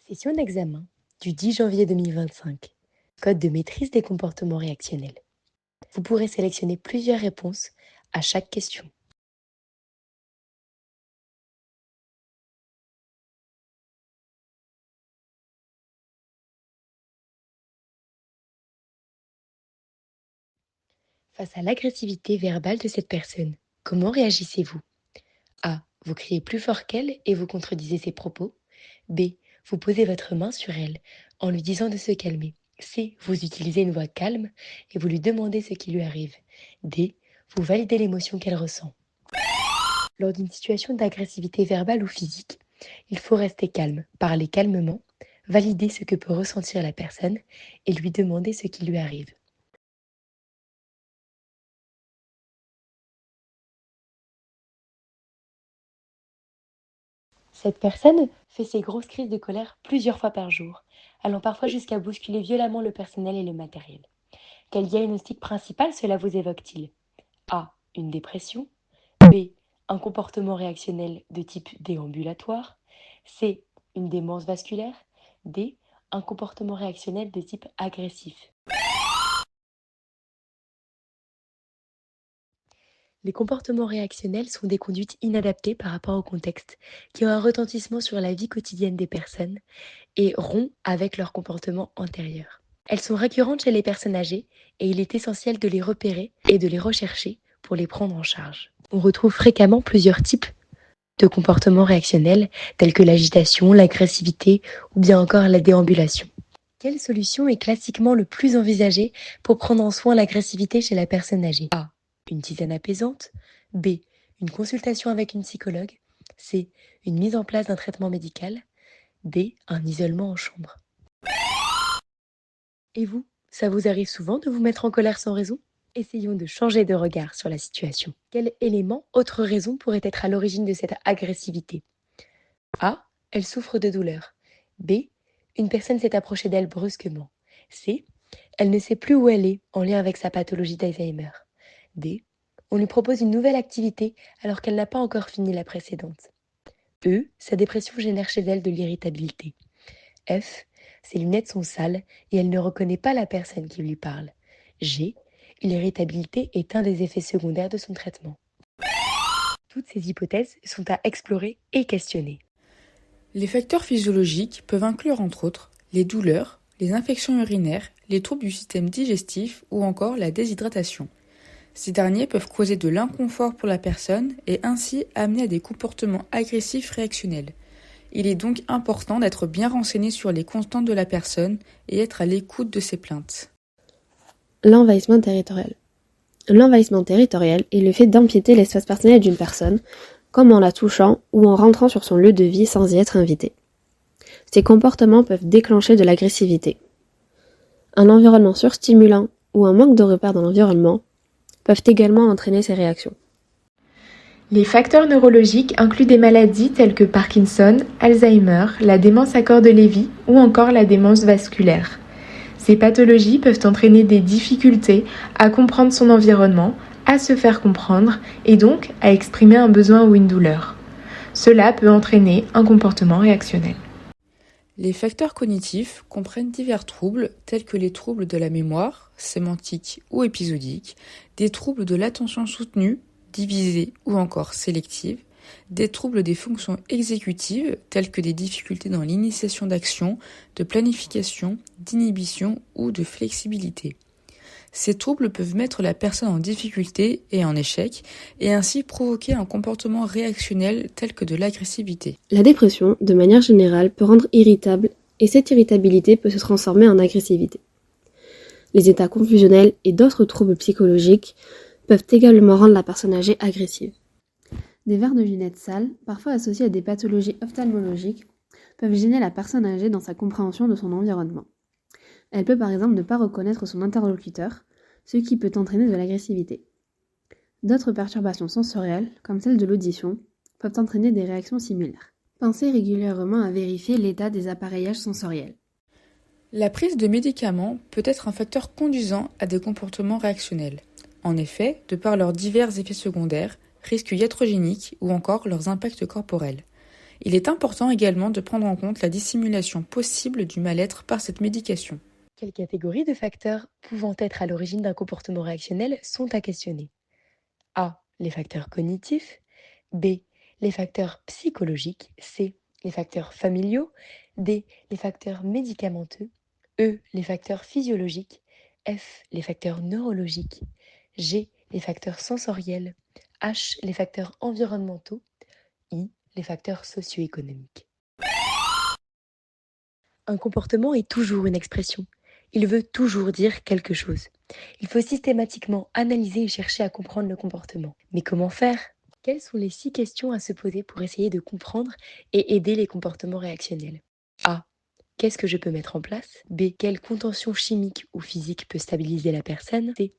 Session d'examen du 10 janvier 2025. Code de maîtrise des comportements réactionnels. Vous pourrez sélectionner plusieurs réponses à chaque question. Face à l'agressivité verbale de cette personne, comment réagissez-vous? A. Vous criez plus fort qu'elle et vous contredisez ses propos. B. Vous posez votre main sur elle en lui disant de se calmer. C. Vous utilisez une voix calme et vous lui demandez ce qui lui arrive. D. Vous validez l'émotion qu'elle ressent. Lors d'une situation d'agressivité verbale ou physique, il faut rester calme, parler calmement, valider ce que peut ressentir la personne et lui demander ce qui lui arrive. Cette personne fait ses grosses crises de colère plusieurs fois par jour, allant parfois jusqu'à bousculer violemment le personnel et le matériel. Quel diagnostic principal cela vous évoque-t-il? A. Une dépression. B. Un comportement réactionnel de type déambulatoire. C. Une démence vasculaire. D. Un comportement réactionnel de type agressif. Les comportements réactionnels sont des conduites inadaptées par rapport au contexte, qui ont un retentissement sur la vie quotidienne des personnes et rompent avec leur comportement antérieur. Elles sont récurrentes chez les personnes âgées et il est essentiel de les repérer et de les rechercher pour les prendre en charge. On retrouve fréquemment plusieurs types de comportements réactionnels tels que l'agitation, l'agressivité ou bien encore la déambulation. Quelle solution est classiquement le plus envisagée pour prendre en soin l'agressivité chez la personne âgée? A. Une tisane apaisante. B. Une consultation avec une psychologue. C. Une mise en place d'un traitement médical. D. Un isolement en chambre. Et vous, ça vous arrive souvent de vous mettre en colère sans raison? Essayons de changer de regard sur la situation. Quel élément, autre raison, pourrait être à l'origine de cette agressivité? A. Elle souffre de douleur. B. Une personne s'est approchée d'elle brusquement. C. Elle ne sait plus où elle est en lien avec sa pathologie d'Alzheimer. D. On lui propose une nouvelle activité alors qu'elle n'a pas encore fini la précédente. E. Sa dépression génère chez elle de l'irritabilité. F. Ses lunettes sont sales et elle ne reconnaît pas la personne qui lui parle. G. L'irritabilité est un des effets secondaires de son traitement. Toutes ces hypothèses sont à explorer et questionner. Les facteurs physiologiques peuvent inclure entre autres les douleurs, les infections urinaires, les troubles du système digestif ou encore la déshydratation. Ces derniers peuvent causer de l'inconfort pour la personne et ainsi amener à des comportements agressifs réactionnels. Il est donc important d'être bien renseigné sur les constantes de la personne et être à l'écoute de ses plaintes. L'envahissement territorial. L'envahissement territorial est le fait d'empiéter l'espace personnel d'une personne, comme en la touchant ou en rentrant sur son lieu de vie sans y être invité. Ces comportements peuvent déclencher de l'agressivité. Un environnement surstimulant ou un manque de repères dans l'environnement peuvent également entraîner ces réactions. Les facteurs neurologiques incluent des maladies telles que Parkinson, Alzheimer, la démence à corps de Lévy ou encore la démence vasculaire. Ces pathologies peuvent entraîner des difficultés à comprendre son environnement, à se faire comprendre et donc à exprimer un besoin ou une douleur. Cela peut entraîner un comportement réactionnel. Les facteurs cognitifs comprennent divers troubles tels que les troubles de la mémoire, sémantiques ou épisodiques, des troubles de l'attention soutenue, divisée ou encore sélective, des troubles des fonctions exécutives tels que des difficultés dans l'initiation d'action, de planification, d'inhibition ou de flexibilité. Ces troubles peuvent mettre la personne en difficulté et en échec et ainsi provoquer un comportement réactionnel tel que de l'agressivité. La dépression, de manière générale, peut rendre irritable et cette irritabilité peut se transformer en agressivité. Les états confusionnels et d'autres troubles psychologiques peuvent également rendre la personne âgée agressive. Des verres de lunettes sales, parfois associés à des pathologies ophtalmologiques, peuvent gêner la personne âgée dans sa compréhension de son environnement. Elle peut par exemple ne pas reconnaître son interlocuteur, ce qui peut entraîner de l'agressivité. D'autres perturbations sensorielles, comme celle de l'audition, peuvent entraîner des réactions similaires. Pensez régulièrement à vérifier l'état des appareillages sensoriels. La prise de médicaments peut être un facteur conduisant à des comportements réactionnels. En effet, de par leurs divers effets secondaires, risques iatrogéniques ou encore leurs impacts corporels. Il est important également de prendre en compte la dissimulation possible du mal-être par cette médication. Quelles catégories de facteurs pouvant être à l'origine d'un comportement réactionnel sont à questionner? A. Les facteurs cognitifs. B. Les facteurs psychologiques. C. Les facteurs familiaux. D. Les facteurs médicamenteux. E. Les facteurs physiologiques. F. Les facteurs neurologiques. G. Les facteurs sensoriels. H. Les facteurs environnementaux. I. Les facteurs socio-économiques. Un comportement est toujours une expression. Il veut toujours dire quelque chose. Il faut systématiquement analyser et chercher à comprendre le comportement. Mais comment faire? Quelles sont les 6 questions à se poser pour essayer de comprendre et aider les comportements réactionnels? A. Qu'est-ce que je peux mettre en place? B. Quelle contention chimique ou physique peut stabiliser la personne? C.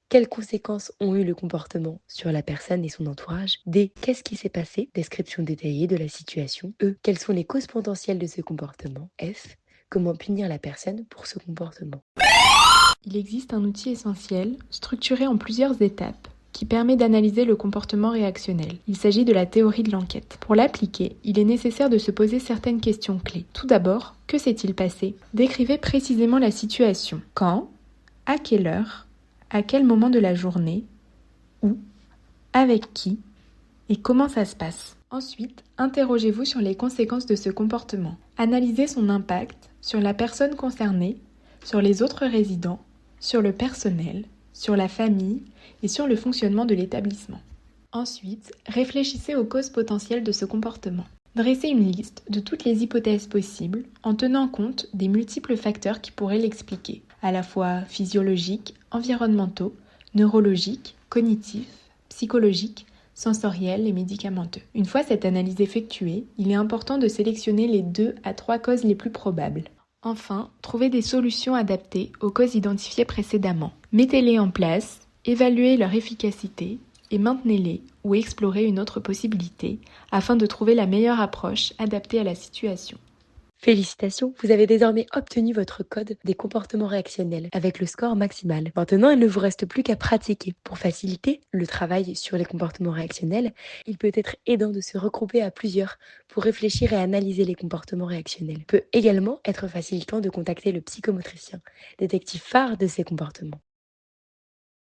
Quelles conséquences ont eu le comportement sur la personne et son entourage? D. Qu'est-ce qui s'est passé? Description détaillée de la situation. E. Quelles sont les causes potentielles de ce comportement? F. Comment punir la personne pour ce comportement? Il existe un outil essentiel, structuré en plusieurs étapes, qui permet d'analyser le comportement réactionnel. Il s'agit de la théorie de l'enquête. Pour l'appliquer, il est nécessaire de se poser certaines questions clés. Tout d'abord, que s'est-il passé? Décrivez précisément la situation. Quand? À quelle heure? À quel moment de la journée? Où? Avec qui? Et comment ça se passe? Ensuite, interrogez-vous sur les conséquences de ce comportement. Analysez son impact sur la personne concernée, sur les autres résidents, sur le personnel, sur la famille et sur le fonctionnement de l'établissement. Ensuite, réfléchissez aux causes potentielles de ce comportement. Dressez une liste de toutes les hypothèses possibles en tenant compte des multiples facteurs qui pourraient l'expliquer, à la fois physiologiques, environnementaux, neurologiques, cognitifs, psychologiques, sensoriels et médicamenteux. Une fois cette analyse effectuée, il est important de sélectionner les 2 à 3 causes les plus probables. Enfin, trouvez des solutions adaptées aux causes identifiées précédemment. Mettez-les en place, évaluez leur efficacité et maintenez-les ou explorez une autre possibilité afin de trouver la meilleure approche adaptée à la situation. Félicitations, vous avez désormais obtenu votre code des comportements réactionnels avec le score maximal. Maintenant, il ne vous reste plus qu'à pratiquer. Pour faciliter le travail sur les comportements réactionnels, il peut être aidant de se regrouper à plusieurs pour réfléchir et analyser les comportements réactionnels. Il peut également être facilitant de contacter le psychomotricien, détective phare de ces comportements.